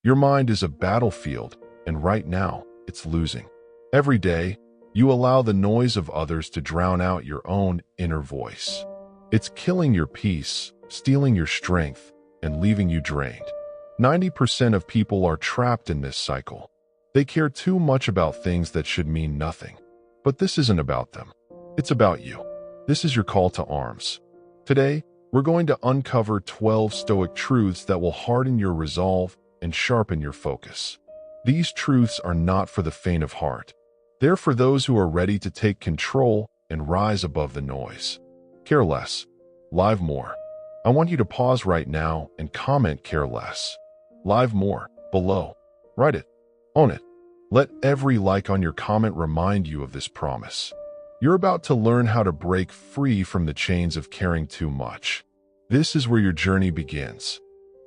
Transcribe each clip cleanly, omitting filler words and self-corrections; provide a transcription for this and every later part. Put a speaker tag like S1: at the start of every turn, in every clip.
S1: Your mind is a battlefield, and right now, it's losing. Every day, you allow the noise of others to drown out your own inner voice. It's killing your peace, stealing your strength, and leaving you drained. 90% of people are trapped in this cycle. They care too much about things that should mean nothing. But this isn't about them. It's about you. This is your call to arms. Today, we're going to uncover 12 Stoic truths that will harden your resolve and sharpen your focus. These truths are not for the faint of heart. They're for those who are ready to take control and rise above the noise. Care less. Live more. I want you to pause right now and comment care less. Live more below. Write it. Own it. Let every like on your comment remind you of this promise. You're about to learn how to break free from the chains of caring too much. This is where your journey begins.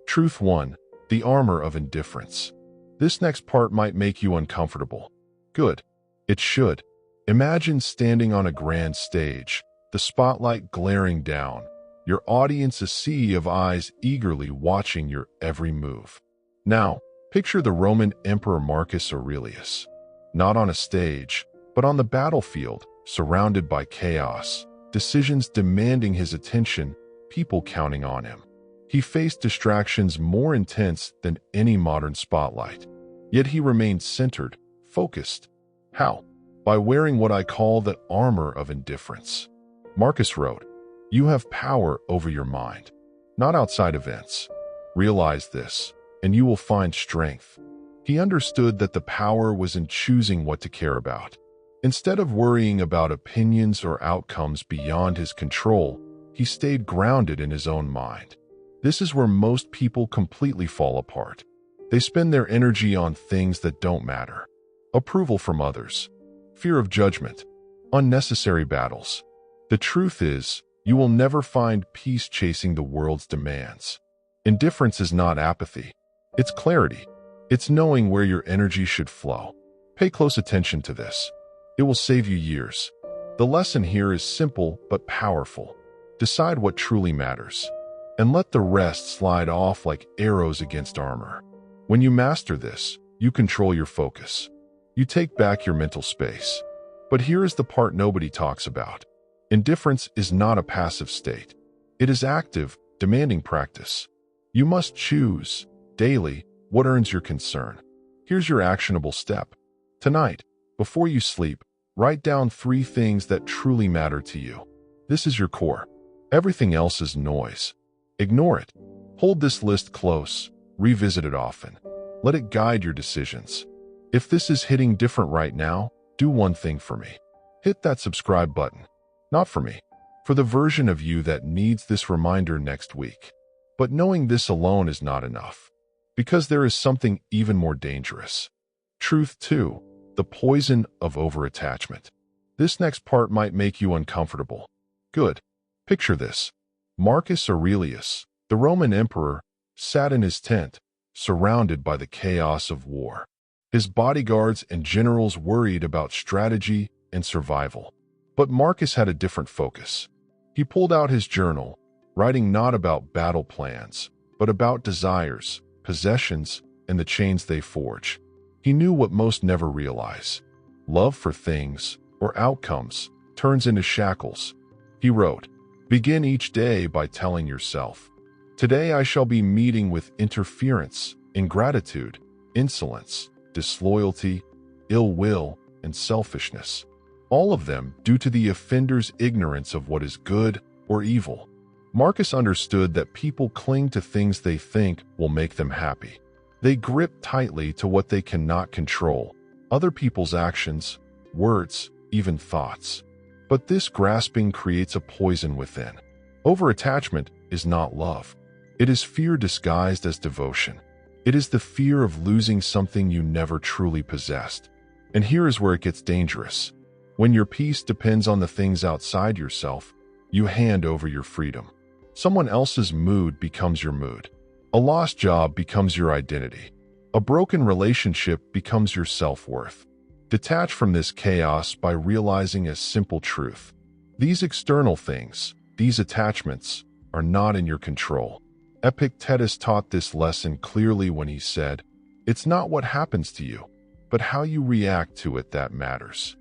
S1: Truth 1. The Armor of Indifference. This next part might make you uncomfortable. Good. It should. Imagine standing on a grand stage, the spotlight glaring down, your audience a sea of eyes eagerly watching your every move. Now, picture the Roman Emperor Marcus Aurelius, not on a stage, but on the battlefield, surrounded by chaos, decisions demanding his attention, people counting on him. He faced distractions more intense than any modern spotlight. Yet he remained centered, focused. How? By wearing what I call the armor of indifference. Marcus wrote, "You have power over your mind, not outside events. Realize this, and you will find strength." He understood that the power was in choosing what to care about. Instead of worrying about opinions or outcomes beyond his control, he stayed grounded in his own mind. This is where most people completely fall apart. They spend their energy on things that don't matter. Approval from others, fear of judgment, unnecessary battles. The truth is, you will never find peace chasing the world's demands. Indifference is not apathy. It's clarity. It's knowing where your energy should flow. Pay close attention to this. It will save you years. The lesson here is simple but powerful. Decide what truly matters, and let the rest slide off like arrows against armor. When you master this, you control your focus. You take back your mental space. But here is the part nobody talks about. Indifference is not a passive state. It is active, demanding practice. You must choose, daily, what earns your concern. Here's your actionable step. Tonight, before you sleep, write down 3 things that truly matter to you. This is your core. Everything else is noise. Ignore it. Hold this list close. Revisit it often. Let it guide your decisions. If this is hitting different right now, do one thing for me. Hit that subscribe button. Not for me. For the version of you that needs this reminder next week. But knowing this alone is not enough. Because there is something even more dangerous. Truth 2. The poison of overattachment. This next part might make you uncomfortable. Good. Picture this. Marcus Aurelius, the Roman emperor, sat in his tent, surrounded by the chaos of war. His bodyguards and generals worried about strategy and survival. But Marcus had a different focus. He pulled out his journal, writing not about battle plans, but about desires, possessions, and the chains they forge. He knew what most never realize. Love for things, or outcomes, turns into shackles. He wrote, "Begin each day by telling yourself, today I shall be meeting with interference, ingratitude, insolence, disloyalty, ill will, and selfishness. All of them due to the offender's ignorance of what is good or evil." Marcus understood that people cling to things they think will make them happy. They grip tightly to what they cannot control, other people's actions, words, even thoughts. But this grasping creates a poison within. Overattachment is not love. It is fear disguised as devotion. It is the fear of losing something you never truly possessed. And here is where it gets dangerous. When your peace depends on the things outside yourself, you hand over your freedom. Someone else's mood becomes your mood. A lost job becomes your identity. A broken relationship becomes your self-worth. Detach from this chaos by realizing a simple truth. These external things, these attachments, are not in your control. Epictetus taught this lesson clearly when he said, It's not what happens to you, but how you react to it that matters.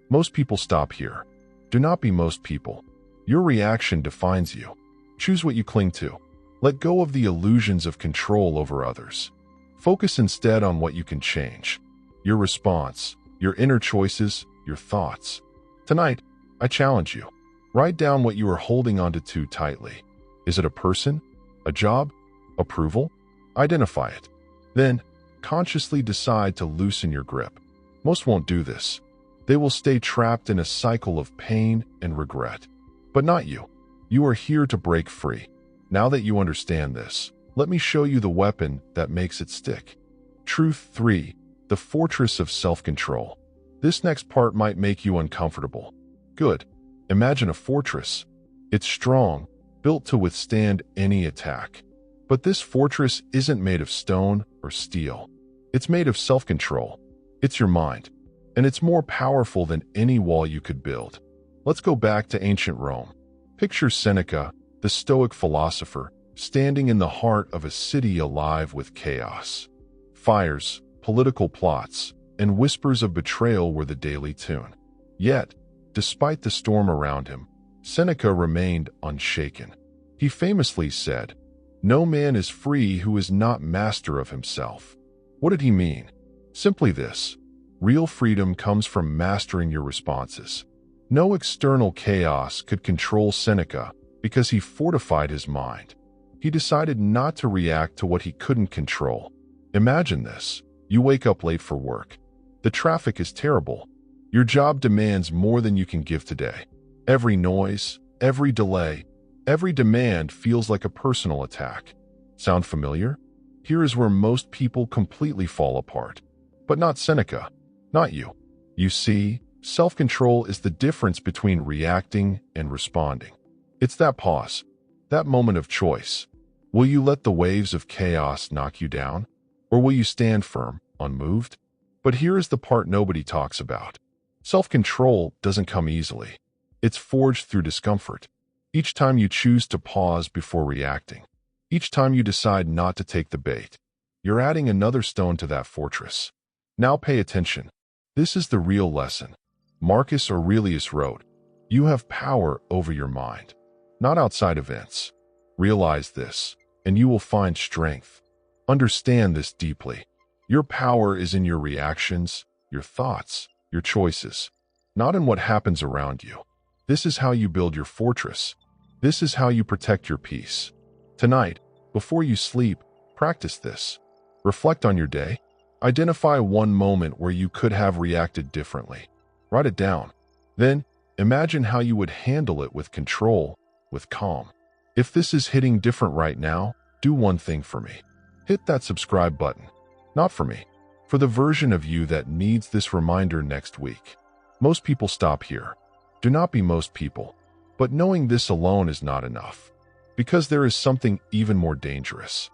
S1: Most people stop here. Do not be most people. Your reaction defines you. Choose what you cling to. Let go of the illusions of control over others. Focus instead on what you can change. Your response, your inner choices, your thoughts. Tonight, I challenge you. Write down what you are holding onto too tightly. Is it a person? A job? Approval? Identify it. Then, consciously decide to loosen your grip. Most won't do this. They will stay trapped in a cycle of pain and regret. But not you. You are here to break free. Now that you understand this, let me show you the weapon that makes it stick. Truth 3. The fortress of self-control. This next part might make you uncomfortable. Good. Imagine a fortress. It's strong, built to withstand any attack. But this fortress isn't made of stone or steel. It's made of self-control. It's your mind. And it's more powerful than any wall you could build. Let's go back to ancient Rome. Picture Seneca, the Stoic philosopher, standing in the heart of a city alive with chaos. Fires, political plots, and whispers of betrayal were the daily tune. Yet, despite the storm around him, Seneca remained unshaken. He famously said, "No man is free who is not master of himself." What did he mean? Simply this: real freedom comes from mastering your responses. No external chaos could control Seneca because he fortified his mind. He decided not to react to what he couldn't control. Imagine this. You wake up late for work. The traffic is terrible. Your job demands more than you can give today. Every noise, every delay, every demand feels like a personal attack. Sound familiar? Here is where most people completely fall apart. But not Seneca. Not you. You see, self-control is the difference between reacting and responding. It's that pause, that moment of choice. Will you let the waves of chaos knock you down? Or will you stand firm, unmoved? But here is the part nobody talks about. Self-control doesn't come easily. It's forged through discomfort. Each time you choose to pause before reacting, each time you decide not to take the bait, you're adding another stone to that fortress. Now pay attention. This is the real lesson. Marcus Aurelius wrote, "You have power over your mind, not outside events." Realize this, and you will find strength. Understand this deeply. Your power is in your reactions, your thoughts, your choices, not in what happens around you. This is how you build your fortress. This is how you protect your peace. Tonight, before you sleep, practice this. Reflect on your day. Identify one moment where you could have reacted differently. Write it down. Then, imagine how you would handle it with control, with calm. If this is hitting different right now, do one thing for me. Hit that subscribe button. Not for me. For the version of you that needs this reminder next week. Most people stop here. Do not be most people. But knowing this alone is not enough. Because there is something even more dangerous.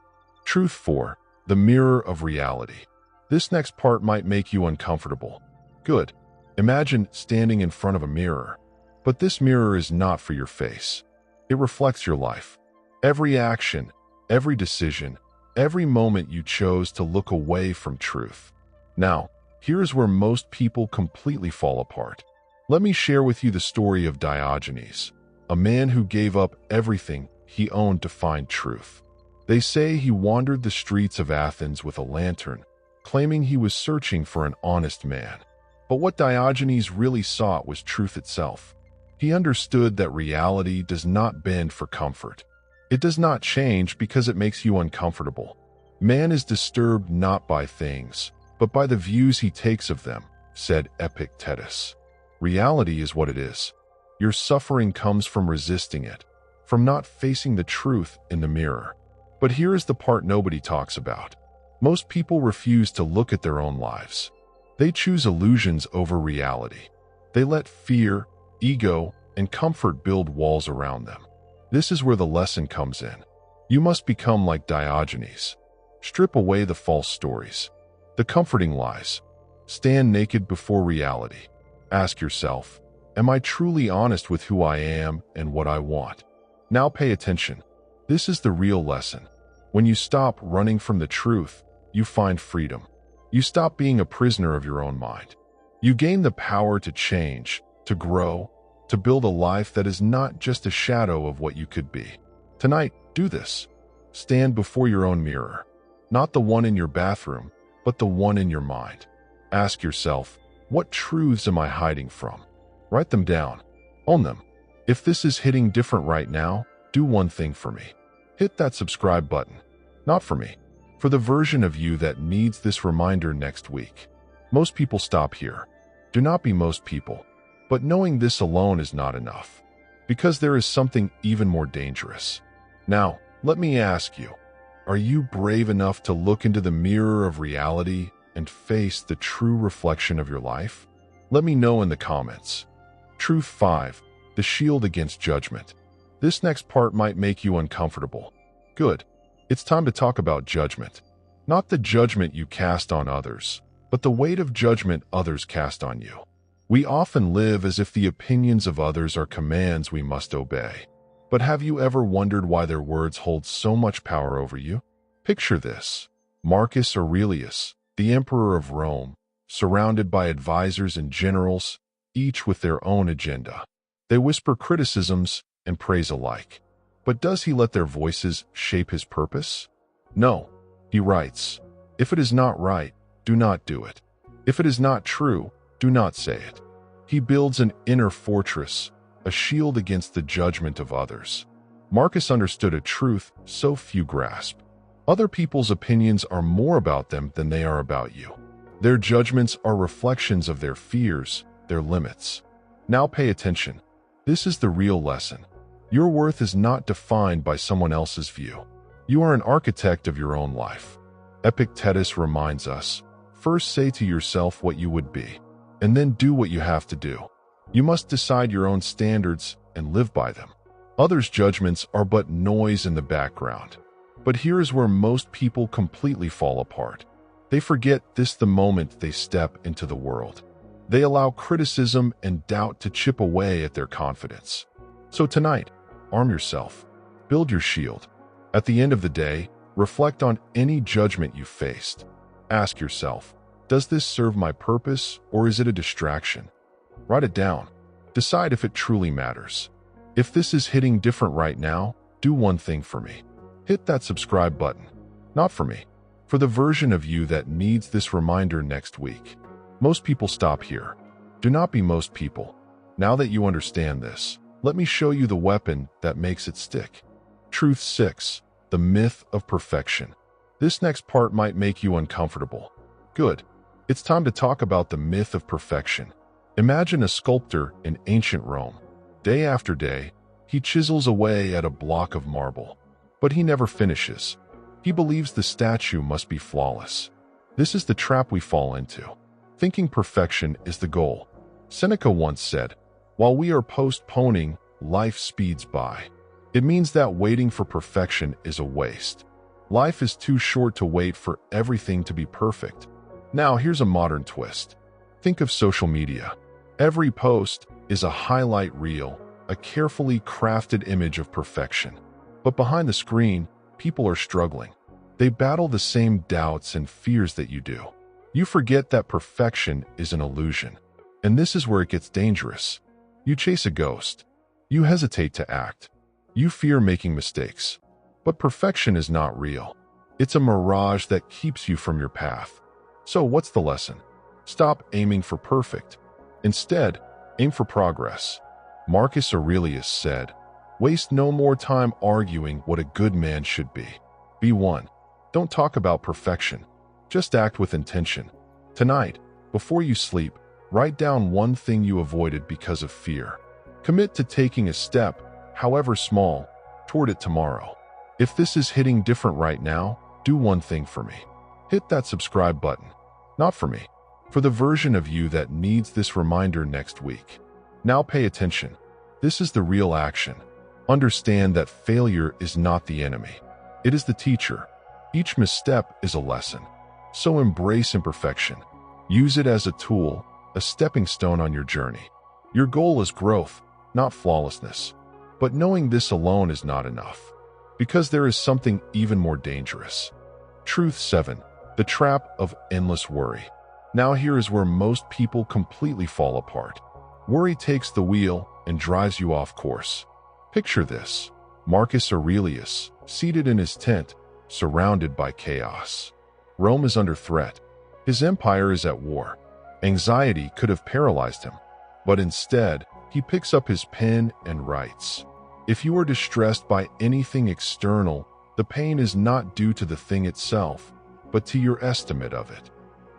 S1: Truth 4. The mirror of reality. This next part might make you uncomfortable. Good. Imagine standing in front of a mirror. But this mirror is not for your face. It reflects your life. Every action, every decision, every moment you chose to look away from truth. Now, here is where most people completely fall apart. Let me share with you the story of Diogenes, a man who gave up everything he owned to find truth. They say he wandered the streets of Athens with a lantern, claiming he was searching for an honest man. But what Diogenes really sought was truth itself. He understood that reality does not bend for comfort. It does not change because it makes you uncomfortable. Man is disturbed not by things, but by the views he takes of them, said Epictetus. Reality is what it is. Your suffering comes from resisting it, from not facing the truth in the mirror. But here is the part nobody talks about. Most people refuse to look at their own lives. They choose illusions over reality. They let fear, ego, and comfort build walls around them. This is where the lesson comes in. You must become like Diogenes. Strip away the false stories, the comforting lies. Stand naked before reality. Ask yourself, am I truly honest with who I am and what I want? Now pay attention. This is the real lesson. When you stop running from the truth, you find freedom. You stop being a prisoner of your own mind. You gain the power to change, to grow, to build a life that is not just a shadow of what you could be. Tonight, do this. Stand before your own mirror. Not the one in your bathroom, but the one in your mind. Ask yourself, what truths am I hiding from? Write them down. Own them. If this is hitting different right now, do one thing for me. Hit that subscribe button. Not for me. For the version of you that needs this reminder next week. Most people stop here. Do not be most people. But knowing this alone is not enough. Because there is something even more dangerous. Now, let me ask you, are you brave enough to look into the mirror of reality and face the true reflection of your life? Let me know in the comments. Truth 5. The shield against judgment. This next part might make you uncomfortable. Good. It's time to talk about judgment. Not the judgment you cast on others, but the weight of judgment others cast on you. We often live as if the opinions of others are commands we must obey. But have you ever wondered why their words hold so much power over you? Picture this. Marcus Aurelius, the emperor of Rome, surrounded by advisors and generals, each with their own agenda. They whisper criticisms and praise alike. But does he let their voices shape his purpose? No. He writes, "If it is not right, do not do it. If it is not true, do not say it." He builds an inner fortress, a shield against the judgment of others. Marcus understood a truth so few grasp. Other people's opinions are more about them than they are about you. Their judgments are reflections of their fears, their limits. Now pay attention. This is the real lesson. Your worth is not defined by someone else's view. You are an architect of your own life. Epictetus reminds us, first say to yourself what you would be, and then do what you have to do. You must decide your own standards and live by them. Others' judgments are but noise in the background. But here is where most people completely fall apart. They forget this the moment they step into the world. They allow criticism and doubt to chip away at their confidence. So tonight, arm yourself. Build your shield. At the end of the day, reflect on any judgment you faced. Ask yourself, does this serve my purpose or is it a distraction? Write it down. Decide if it truly matters. If this is hitting different right now, do one thing for me. Hit that subscribe button. Not for me. For the version of you that needs this reminder next week. Most people stop here. Do not be most people. Now that you understand this, let me show you the weapon that makes it stick. Truth 6. The myth of perfection. This next part might make you uncomfortable. Good. It's time to talk about the myth of perfection. Imagine a sculptor in ancient Rome. Day after day, he chisels away at a block of marble. But he never finishes. He believes the statue must be flawless. This is the trap we fall into. Thinking perfection is the goal. Seneca once said, "While we are postponing, life speeds by." It means that waiting for perfection is a waste. Life is too short to wait for everything to be perfect. Now here's a modern twist. Think of social media. Every post is a highlight reel, a carefully crafted image of perfection. But behind the screen, people are struggling. They battle the same doubts and fears that you do. You forget that perfection is an illusion. And this is where it gets dangerous. You chase a ghost. You hesitate to act. You fear making mistakes. But perfection is not real. It's a mirage that keeps you from your path. So what's the lesson? Stop aiming for perfect. Instead, aim for progress. Marcus Aurelius said, "Waste no more time arguing what a good man should be. Be one." Don't talk about perfection. Just act with intention. Tonight, before you sleep, write down one thing you avoided because of fear. Commit to taking a step, however small, toward it tomorrow. If this is hitting different right now, do one thing for me. Hit that subscribe button. Not for me. For the version of you that needs this reminder next week. Now pay attention. This is the real action. Understand that failure is not the enemy. It is the teacher. Each misstep is a lesson. So embrace imperfection. Use it as a tool, a stepping stone on your journey. Your goal is growth, not flawlessness. But knowing this alone is not enough. Because there is something even more dangerous. Truth 7. The trap of endless worry. Now here is where most people completely fall apart. Worry takes the wheel and drives you off course. Picture this: Marcus Aurelius, seated in his tent, surrounded by chaos. Rome is under threat. His empire is at war. Anxiety could have paralyzed him, but instead, he picks up his pen and writes. If you are distressed by anything external, the pain is not due to the thing itself, but to your estimate of it.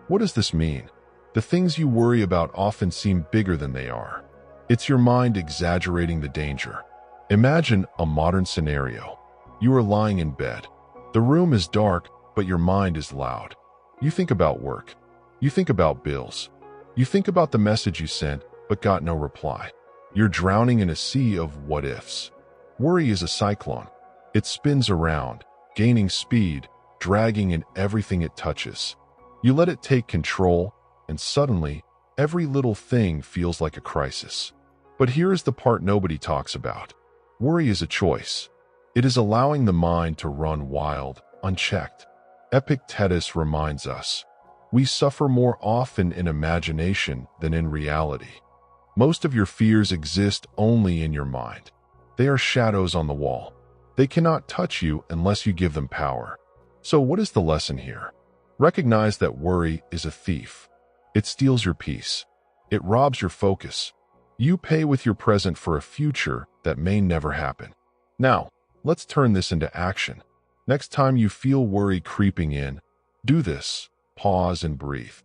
S1: What does this mean? The things you worry about often seem bigger than they are. It's your mind exaggerating the danger. Imagine a modern scenario. You are lying in bed. The room is dark, but your mind is loud. You think about work. You think about bills. You think about the message you sent, but got no reply. You're drowning in a sea of what-ifs. Worry is a cyclone. It spins around, gaining speed, dragging in everything it touches. You let it take control, and suddenly, every little thing feels like a crisis. But here is the part nobody talks about. Worry is a choice. It is allowing the mind to run wild, unchecked. Epictetus reminds us, we suffer more often in imagination than in reality. Most of your fears exist only in your mind. They are shadows on the wall. They cannot touch you unless you give them power. So what is the lesson here? Recognize that worry is a thief. It steals your peace. It robs your focus. You pay with your present for a future that may never happen. Now, let's turn this into action. Next time you feel worry creeping in, do this. Pause and breathe.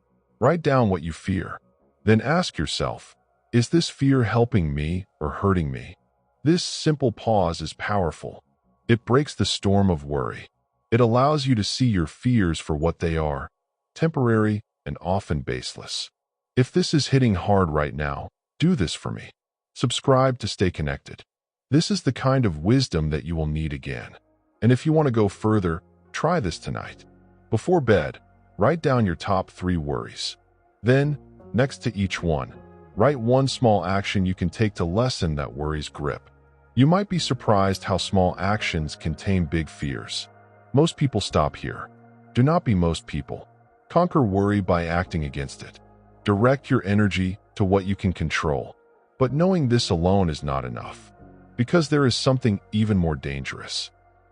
S1: Write down what you fear. Then ask yourself, is this fear helping me or hurting me? This simple pause is powerful. It breaks the storm of worry. It allows you to see your fears for what they are, temporary and often baseless. If this is hitting hard right now, do this for me. Subscribe to stay connected. This is the kind of wisdom that you will need again. And if you want to go further, try this tonight. Before bed, write down your top 3 worries. Then, next to each one, write one small action you can take to lessen that worry's grip. You might be surprised how small actions can tame big fears. Most people stop here. Do not be most people. Conquer worry by acting against it. Direct your energy to what you can control. But knowing this alone is not enough, because there is something even more dangerous.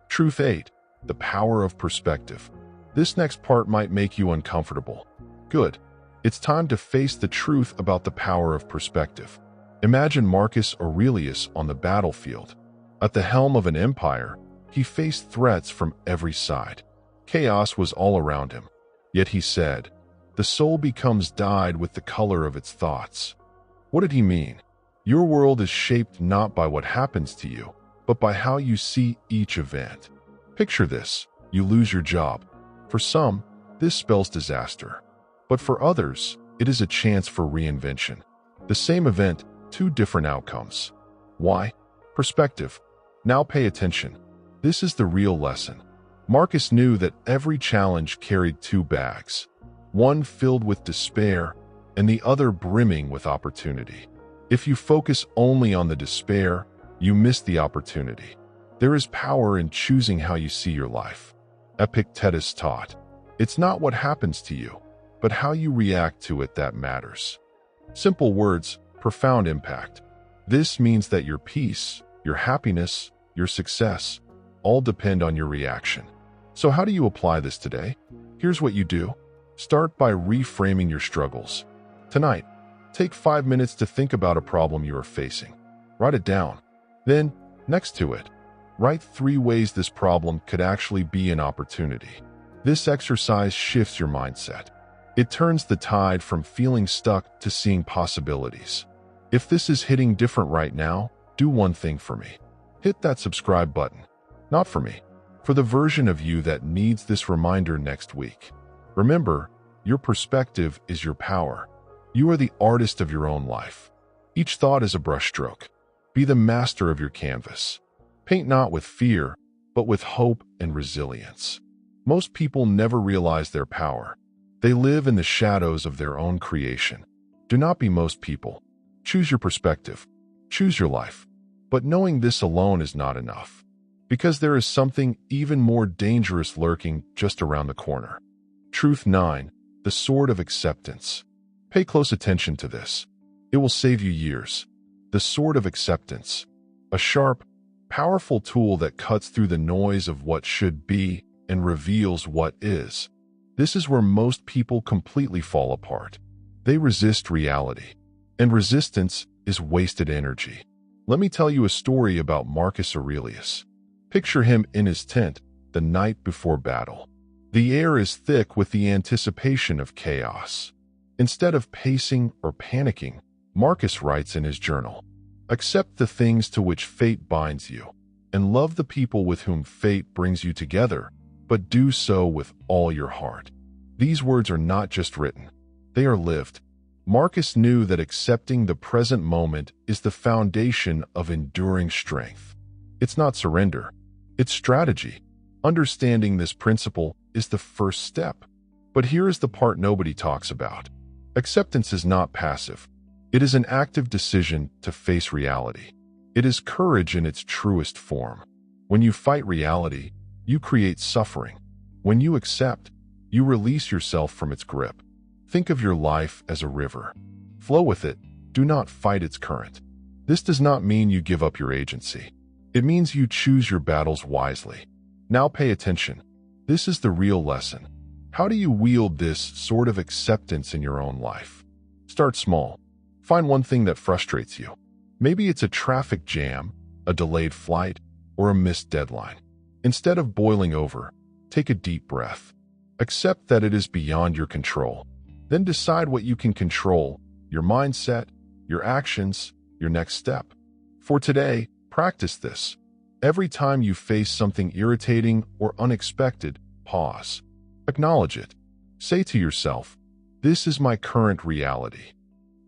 S1: Truth 8. The power of perspective. This next part might make you uncomfortable. Good. It's time to face the truth about the power of perspective. Imagine Marcus Aurelius on the battlefield. At the helm of an empire, he faced threats from every side. Chaos was all around him. Yet he said, "The soul becomes dyed with the color of its thoughts." What did he mean? Your world is shaped not by what happens to you, but by how you see each event. Picture this: you lose your job. For some, this spells disaster. But for others, it is a chance for reinvention. The same event, 2 different outcomes. Why? Perspective. Now pay attention. This is the real lesson. Marcus knew that every challenge carried 2 bags, one filled with despair and the other brimming with opportunity. If you focus only on the despair, you miss the opportunity. There is power in choosing how you see your life. Epictetus taught, it's not what happens to you, but how you react to it that matters. Simple words, profound impact. This means that your peace, your happiness, your success, all depend on your reaction. So how do you apply this today? Here's what you do. Start by reframing your struggles. Tonight, take 5 minutes to think about a problem you are facing. Write it down. Then, next to it, write 3 ways this problem could actually be an opportunity. This exercise shifts your mindset. It turns the tide from feeling stuck to seeing possibilities. If this is hitting different right now, do one thing for me. Hit that subscribe button. Not for me, for the version of you that needs this reminder next week. Remember, your perspective is your power. You are the artist of your own life. Each thought is a brushstroke. Be the master of your canvas. Paint not with fear, but with hope and resilience. Most people never realize their power. They live in the shadows of their own creation. Do not be most people. Choose your perspective. Choose your life. But knowing this alone is not enough, because there is something even more dangerous lurking just around the corner. Truth 9. The sword of acceptance. Pay close attention to this. It will save you years. The sword of acceptance. A sharp, powerful tool that cuts through the noise of what should be and reveals what is. This is where most people completely fall apart. They resist reality. And resistance is wasted energy. Let me tell you a story about Marcus Aurelius. Picture him in his tent the night before battle. The air is thick with the anticipation of chaos. Instead of pacing or panicking, Marcus writes in his journal, "Accept the things to which fate binds you, and love the people with whom fate brings you together, but do so with all your heart." These words are not just written, they are lived. Marcus knew that accepting the present moment is the foundation of enduring strength. It's not surrender, it's strategy. Understanding this principle is the first step. But here is the part nobody talks about. Acceptance is not passive. It is an active decision to face reality. It is courage in its truest form. When you fight reality, you create suffering. When you accept, you release yourself from its grip. Think of your life as a river. Flow with it, do not fight its current. This does not mean you give up your agency. It means you choose your battles wisely. Now pay attention. This is the real lesson. How do you wield this sort of acceptance in your own life? Start small. Find one thing that frustrates you. Maybe it's a traffic jam, a delayed flight, or a missed deadline. Instead of boiling over, take a deep breath. Accept that it is beyond your control. Then decide what you can control, your mindset, your actions, your next step. For today, practice this. Every time you face something irritating or unexpected, pause. Acknowledge it. Say to yourself, "This is my current reality."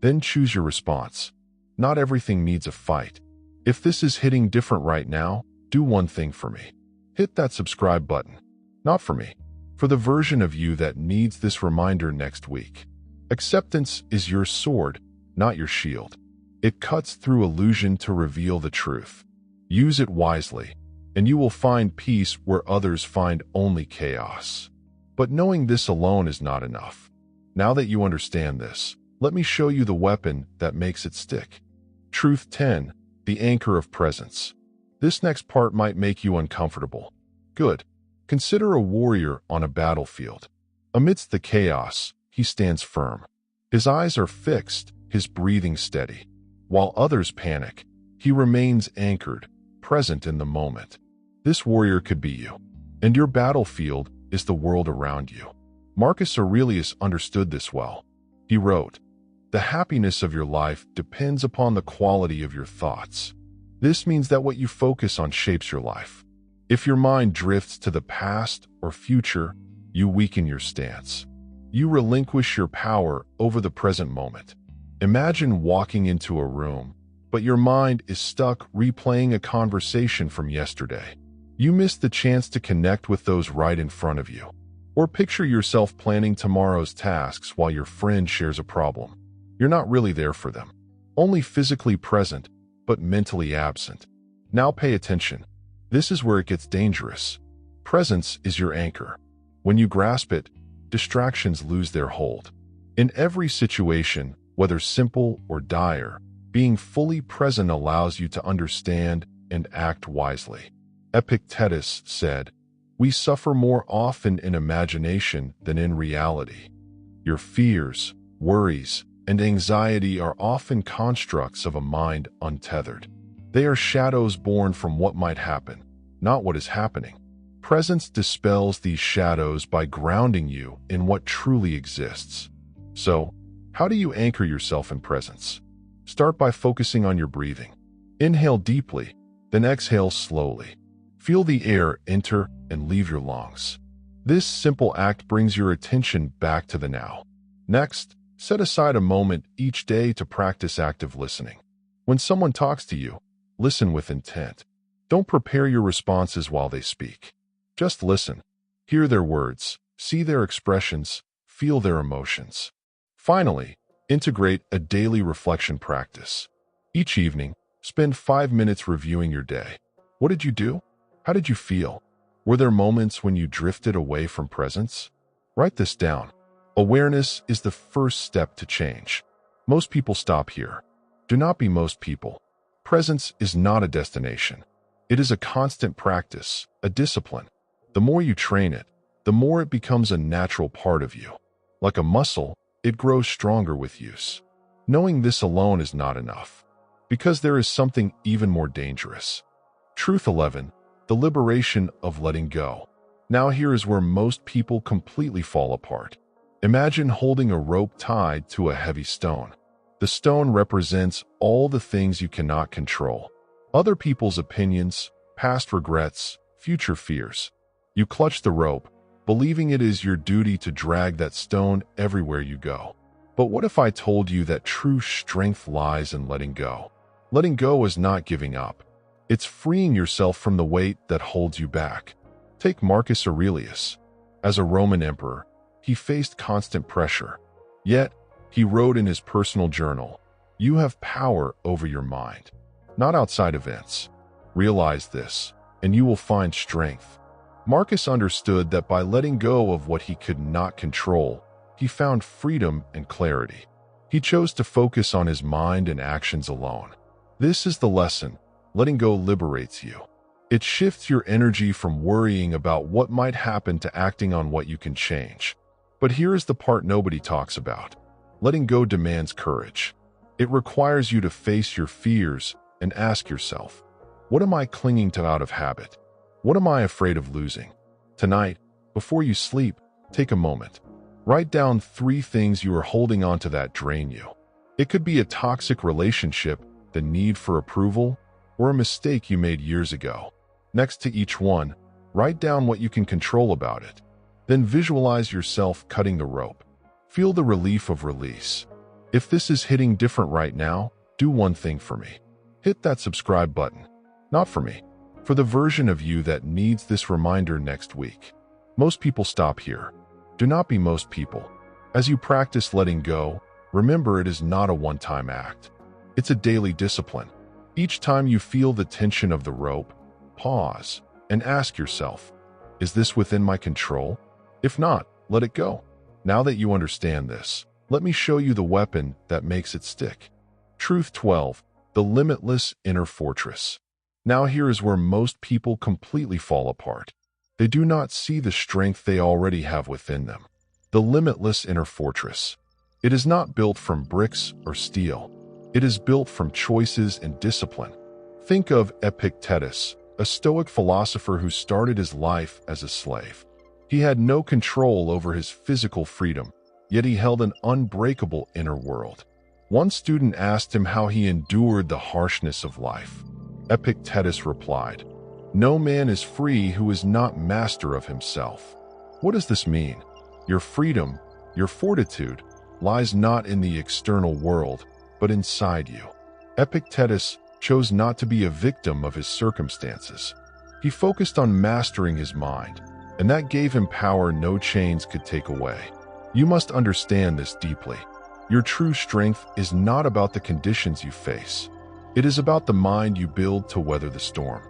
S1: Then choose your response. Not everything needs a fight. If this is hitting different right now, do one thing for me. Hit that subscribe button. Not for me. For the version of you that needs this reminder next week. Acceptance is your sword, not your shield. It cuts through illusion to reveal the truth. Use it wisely, and you will find peace where others find only chaos. But knowing this alone is not enough. Now that you understand this, let me show you the weapon that makes it stick. Truth 10. The anchor of presence. This next part might make you uncomfortable. Good. Consider a warrior on a battlefield. Amidst the chaos, he stands firm. His eyes are fixed, his breathing steady. While others panic, he remains anchored, present in the moment. This warrior could be you, and your battlefield is the world around you. Marcus Aurelius understood this well. He wrote, "The happiness of your life depends upon the quality of your thoughts." This means that what you focus on shapes your life. If your mind drifts to the past or future, you weaken your stance. You relinquish your power over the present moment. Imagine walking into a room, but your mind is stuck replaying a conversation from yesterday. You miss the chance to connect with those right in front of you. Or picture yourself planning tomorrow's tasks while your friend shares a problem. You're not really there for them. Only physically present, but mentally absent. Now pay attention. This is where it gets dangerous. Presence is your anchor. When you grasp it, distractions lose their hold. In every situation, whether simple or dire, being fully present allows you to understand and act wisely. Epictetus said, "We suffer more often in imagination than in reality." Your fears, worries, and anxiety are often constructs of a mind untethered. They are shadows born from what might happen, not what is happening. Presence dispels these shadows by grounding you in what truly exists. So, how do you anchor yourself in presence? Start by focusing on your breathing. Inhale deeply, then exhale slowly. Feel the air enter and leave your lungs. This simple act brings your attention back to the now. Next, set aside a moment each day to practice active listening. When someone talks to you, listen with intent. Don't prepare your responses while they speak. Just listen. Hear their words, see their expressions, feel their emotions. Finally, integrate a daily reflection practice. Each evening, spend 5 minutes reviewing your day. What did you do? How did you feel? Were there moments when you drifted away from presence? Write this down. Awareness is the first step to change. Most people stop here. Do not be most people. Presence is not a destination. It is a constant practice, a discipline. The more you train it, the more it becomes a natural part of you. Like a muscle, it grows stronger with use. Knowing this alone is not enough, because there is something even more dangerous. Truth 11. The liberation of letting go. Now here is where most people completely fall apart. Imagine holding a rope tied to a heavy stone. The stone represents all the things you cannot control. Other people's opinions, past regrets, future fears. You clutch the rope, believing it is your duty to drag that stone everywhere you go. But what if I told you that true strength lies in letting go? Letting go is not giving up. It's freeing yourself from the weight that holds you back. Take Marcus Aurelius. As a Roman emperor, he faced constant pressure. Yet, he wrote in his personal journal, "You have power over your mind, not outside events. Realize this, and you will find strength." Marcus understood that by letting go of what he could not control, he found freedom and clarity. He chose to focus on his mind and actions alone. This is the lesson. Letting go liberates you. It shifts your energy from worrying about what might happen to acting on what you can change. But here is the part nobody talks about. Letting go demands courage. It requires you to face your fears and ask yourself, what am I clinging to out of habit? What am I afraid of losing? Tonight, before you sleep, take a moment. Write down 3 things you are holding on to that drain you. It could be a toxic relationship, the need for approval, or a mistake you made years ago. Next to each one, write down what you can control about it. Then visualize yourself cutting the rope. Feel the relief of release. If this is hitting different right now, do one thing for me. Hit that subscribe button. Not for me, for the version of you that needs this reminder next week. Most people stop here. Do not be most people. As you practice letting go, remember it is not a one-time act. It's a daily discipline. Each time you feel the tension of the rope, pause and ask yourself, is this within my control? If not, let it go. Now that you understand this, let me show you the weapon that makes it stick. Truth 12. The limitless inner fortress. Now here is where most people completely fall apart. They do not see the strength they already have within them. The limitless inner fortress. It is not built from bricks or steel. It is built from choices and discipline. Think of Epictetus, a Stoic philosopher who started his life as a slave. He had no control over his physical freedom, yet he held an unbreakable inner world. One student asked him how he endured the harshness of life. Epictetus replied, "No man is free who is not master of himself." What does this mean? Your freedom, your fortitude, lies not in the external world, but inside you. Epictetus chose not to be a victim of his circumstances. He focused on mastering his mind, and that gave him power no chains could take away. You must understand this deeply. Your true strength is not about the conditions you face. It is about the mind you build to weather the storm.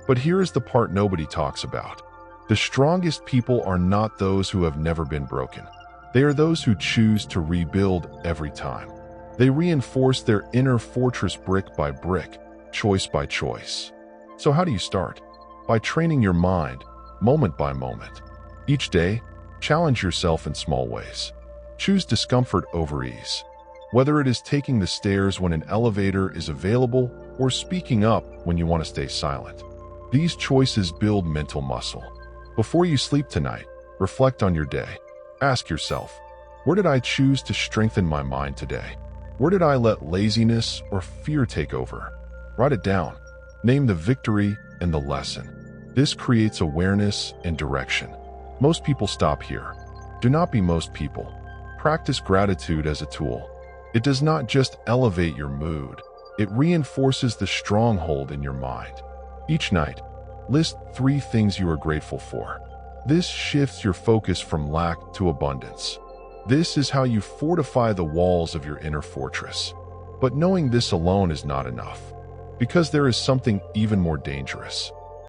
S1: But here is the part nobody talks about. The strongest people are not those who have never been broken. They are those who choose to rebuild every time. They reinforce their inner fortress brick by brick, choice by choice. So how do you start? By training your mind, moment by moment. Each day, challenge yourself in small ways. Choose discomfort over ease. Whether it is taking the stairs when an elevator is available or speaking up when you want to stay silent. These choices build mental muscle. Before you sleep tonight, reflect on your day. Ask yourself, where did I choose to strengthen my mind today? Where did I let laziness or fear take over? Write it down. Name the victory and the lesson. This creates awareness and direction. Most people stop here. Do not be most people. Practice gratitude as a tool. It does not just elevate your mood, it reinforces the stronghold in your mind. Each night, list 3 things you are grateful for. This shifts your focus from lack to abundance. This is how you fortify the walls of your inner fortress. But knowing this alone is not enough, because there is something even more dangerous.